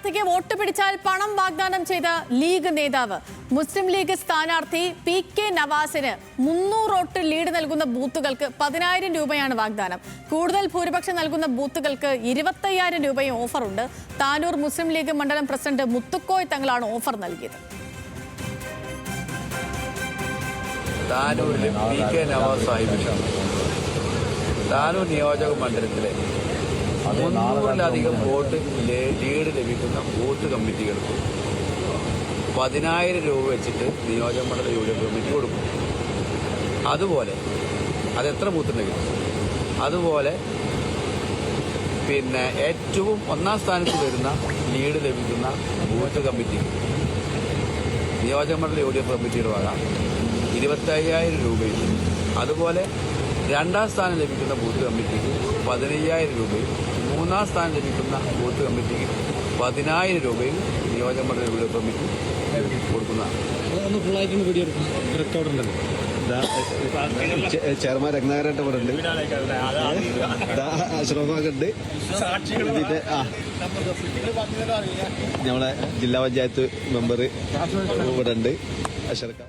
സ്ഥാനാർത്ഥിക്ക് വോട്ട് പിടിച്ചാൽ പണം വാഗ്ദാനം ചെയ്ത ലീഗ് നേതാവ്. മുസ്ലിം ലീഗ് സ്ഥാനാർത്ഥി PK നവാസിന് 300 വോട്ട് ലീഡ് നൽകുന്ന ബൂത്തുകൾക്ക് 10,000 രൂപയാണ് വാഗ്ദാനം. കൂടുതൽ ഭൂരിപക്ഷം നൽകുന്ന ബൂത്തുകൾക്ക് 25,000 രൂപയും ഓഫറുണ്ട്. താനൂർ മുസ്ലിം ലീഗ് മണ്ഡലം പ്രസിഡന്റ് മുത്തുക്കോയ് തങ്ങളാണ് ഓഫർ നൽകിയത്. താനൂരിലെ PK നവാസ് സാഹിബിന് താനൂർ നിയോജക മണ്ഡലത്തിലെ 300-ലധികം വോട്ട് ലീഡ് ലഭിക്കുന്ന ബൂത്ത് കമ്മിറ്റികൾക്ക് 10,000 രൂപ വെച്ചിട്ട് നിയോജക മണ്ഡല യൂണിയൻ കമ്മിറ്റി കൊടുക്കും. അതുപോലെ അതെത്ര ബൂത്തുണ്ടെങ്കിലും അതുപോലെ ഏറ്റവും ഒന്നാം സ്ഥാനത്ത് വരുന്ന ലീഡ് ലഭിക്കുന്ന ബൂത്ത് കമ്മിറ്റി നിയോജക മണ്ഡല യൂണിയൻ കമ്മിറ്റിയുടെ വക 25,000 രൂപയും അതുപോലെ രണ്ടാം സ്ഥാനം ലഭിക്കുന്ന ബൂത്ത് കമ്മിറ്റിക്ക് 15,000 രൂപയും മൂന്നാം സ്ഥാനം ലഭിക്കുന്ന ബൂത്ത് കമ്മിറ്റിക്ക് 10,000 രൂപയും നിയോജക മണ്ഡല യൂണിയൻ കമ്മിറ്റി കൊടുക്കുന്നതാണ്. ചെയർമാൻ രത്നാകരൻ ഇവിടെ ഉണ്ട്, അഷ്റഫാഖുണ്ട്, നമ്മളെ ജില്ലാ പഞ്ചായത്ത് മെമ്പർ ഇവിടെ ഉണ്ട്, അഷർക്ക.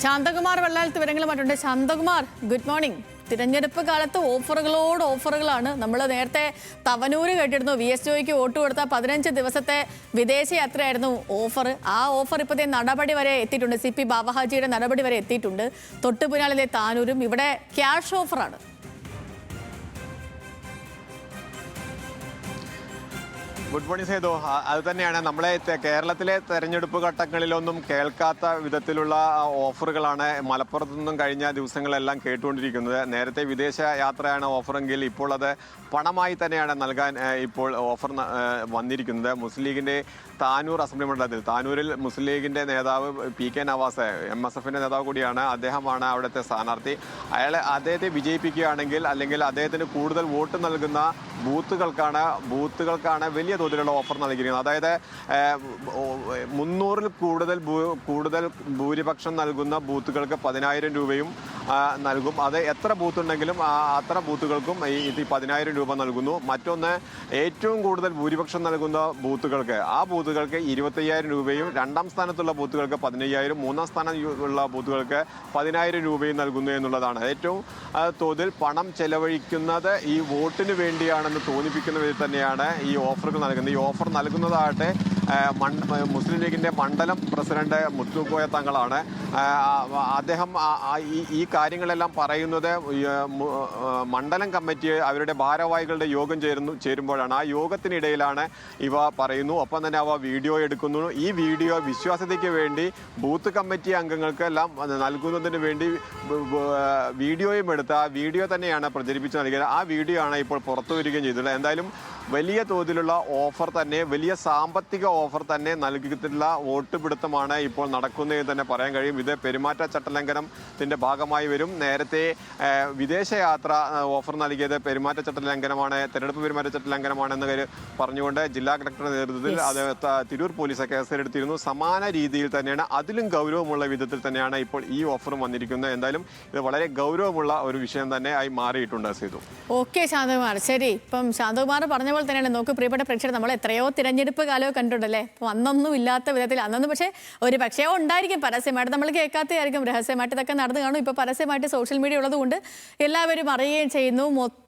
ശാന്തകുമാർ വെള്ളാലത്ത് വിവരങ്ങളുമായിട്ടുണ്ട്. Shanthakumar, good morning. തിരഞ്ഞെടുപ്പ് കാലത്ത് ഓഫറുകളോട് ഓഫറുകളാണ്. നമ്മൾ നേരത്തെ തവനൂര് കേട്ടിരുന്നു, VS ജോയിക്ക് വോട്ട് കൊടുത്ത 15 ദിവസത്തെ വിദേശയാത്രയായിരുന്നു ഓഫർ. ആ ഓഫർ ഇപ്പോഴത്തെ നടപടി വരെ എത്തിയിട്ടുണ്ട്. CP ബാബഹാജിയുടെ നടപടി വരെ എത്തിയിട്ടുണ്ട്. തൊട്ടുപിന്നാലെ താനൂരും ഇവിടെ ക്യാഷ് ഓഫറാണ്. Good morning Sethu. അത് തന്നെയാണ് നമ്മളെ കേരളത്തിലെ തെരഞ്ഞെടുപ്പ് ഘട്ടങ്ങളിലൊന്നും കേൾക്കാത്ത വിധത്തിലുള്ള ഓഫറുകളാണ് മലപ്പുറത്തു നിന്നും കഴിഞ്ഞ ദിവസങ്ങളെല്ലാം കേട്ടുകൊണ്ടിരിക്കുന്നത്. നേരത്തെ വിദേശ യാത്രയാണ് ഓഫറെങ്കിൽ ഇപ്പോൾ അത് പണമായി തന്നെയാണ് നൽകാൻ ഇപ്പോൾ ഓഫർ വന്നിരിക്കുന്നത്. മുസ്ലിം ലീഗിൻ്റെ താനൂർ അസംബ്ലി മണ്ഡലത്തിൽ താനൂരിൽ മുസ്ലിം ലീഗിൻ്റെ നേതാവ് PK നവാസ് MSFൻ്റെ നേതാവ് കൂടിയാണ്. അദ്ദേഹമാണ് അവിടുത്തെ സ്ഥാനാർത്ഥി. അദ്ദേഹത്തെ വിജയിപ്പിക്കുകയാണെങ്കിൽ അല്ലെങ്കിൽ അദ്ദേഹത്തിന് കൂടുതൽ വോട്ട് നൽകുന്ന ബൂത്തുകൾക്കാണ് വലിയ തോതിലുള്ള ഓഫർ നൽകിയിരിക്കുന്നത്. അതായത് 300-ൽ കൂടുതൽ ഭൂരിപക്ഷം നൽകുന്ന ബൂത്തുകൾക്ക് 10,000 രൂപയും നൽകും. അത് എത്ര ബൂത്ത് ഉണ്ടെങ്കിലും അത്ര ബൂത്തുകൾക്കും ഈ 10,000 രൂപ നൽകുന്നു. മറ്റൊന്ന്, ഏറ്റവും കൂടുതൽ ഭൂരിപക്ഷം നൽകുന്ന ബൂത്തുകൾക്ക് 25,000 രൂപയും രണ്ടാം സ്ഥാനത്തുള്ള ബൂത്തുകൾക്ക് 15,000, മൂന്നാം സ്ഥാനത്തുള്ള ബൂത്തുകൾക്ക് 10,000 രൂപയും നൽകുന്നു എന്നുള്ളതാണ്. ഏറ്റവും തോതിൽ പണം ചെലവഴിക്കുന്നത് ഈ വോട്ടിന് വേണ്ടിയാണെന്ന് തോന്നിപ്പിക്കുന്ന വിധത്തിൽ തന്നെയാണ് ഈ ഓഫറുകൾ നൽകുന്നത്. ഈ ഓഫർ നൽകുന്നതാകട്ടെ മുസ്ലിം ലീഗിൻ്റെ മണ്ഡലം പ്രസിഡന്റ് മുത്തുക്കോയ തങ്ങളാണ്. അദ്ദേഹം ഈ കാര്യങ്ങളെല്ലാം പറയുന്നത് മണ്ഡലം കമ്മിറ്റി അവരുടെ ഭാരവാഹികളുടെ യോഗം ചേരുമ്പോഴാണ്. ആ യോഗത്തിനിടയിലാണ് ഇവ പറയുന്നു. ഒപ്പം തന്നെ അവ വീഡിയോ എടുക്കുന്നു. ഈ വീഡിയോ വിശ്വാസ്യതയ്ക്ക് വേണ്ടി ബൂത്ത് കമ്മിറ്റി അംഗങ്ങൾക്കെല്ലാം നൽകുന്നതിന് വേണ്ടി വീഡിയോയും എടുത്ത് ആ വീഡിയോ തന്നെയാണ് പ്രചരിപ്പിച്ച് നൽകിയത്. ആ വീഡിയോ ആണ് ഇപ്പോൾ പുറത്തു വരികയും ചെയ്തിട്ടുള്ളത്. എന്തായാലും വലിയ തോതിലുള്ള ഓഫർ തന്നെ, വലിയ സാമ്പത്തിക ഓഫർ തന്നെ നൽകിയിട്ടുള്ള വോട്ട് പിടുത്തമാണ് ഇപ്പോൾ നടക്കുന്നതെന്ന് തന്നെ പറയാൻ കഴിയും. ഇത് പെരുമാറ്റച്ചട്ട ലംഘനത്തിൻ്റെ ഭാഗമായി വരും. നേരത്തെ വിദേശയാത്ര ഓഫർ നൽകിയത് പെരുമാറ്റച്ചട്ട ലംഘനമാണ്, തെരഞ്ഞെടുപ്പ് പെരുമാറ്റച്ചട്ട ലംഘനമാണെന്ന് പറഞ്ഞുകൊണ്ട് ജില്ലാ കളക്ടറുടെ നേതൃത്വത്തിൽ അത് തിരൂർ പോലീസ് കേസെടുത്തിരുന്നു. സമാന രീതിയിൽ തന്നെയാണ്, അതിലും ഗൗരവമുള്ള വിധത്തിൽ തന്നെയാണ് ഇപ്പോൾ ഈ ഓഫറും വന്നിരിക്കുന്നത്. എന്തായാലും ഇത് വളരെ ഗൗരവമുള്ള ഒരു വിഷയം തന്നെ ആയി മാറിയിട്ടുണ്ട്. സേതു. ഓക്കെ ശാന്തകുമാർ, ശരി. ഇപ്പം ശാന്തകുമാർ പറഞ്ഞ പോലെ തന്നെയാണ്. നോക്ക് പ്രിയപ്പെട്ട പ്രേക്ഷകർ, നമ്മൾ എത്രയോ തിരഞ്ഞെടുപ്പ് കാലവും കണ്ടിട്ടുണ്ടല്ലേ. അപ്പോൾ അന്നൊന്നും ഇല്ലാത്ത വിധത്തിൽ, അന്നൊന്നും പക്ഷേ ഒരു പക്ഷേ ഉണ്ടായിരിക്കും, പരസ്യമായിട്ട് നമ്മൾ കേൾക്കാത്തതായിരിക്കും, രഹസ്യമായിട്ട് ഇതൊക്കെ നടന്നു കാണും. ഇപ്പോൾ പരസ്യമായിട്ട് സോഷ്യൽ മീഡിയ ഉള്ളതുകൊണ്ട് എല്ലാവരും അറിയുകയും ചെയ്യുന്നു.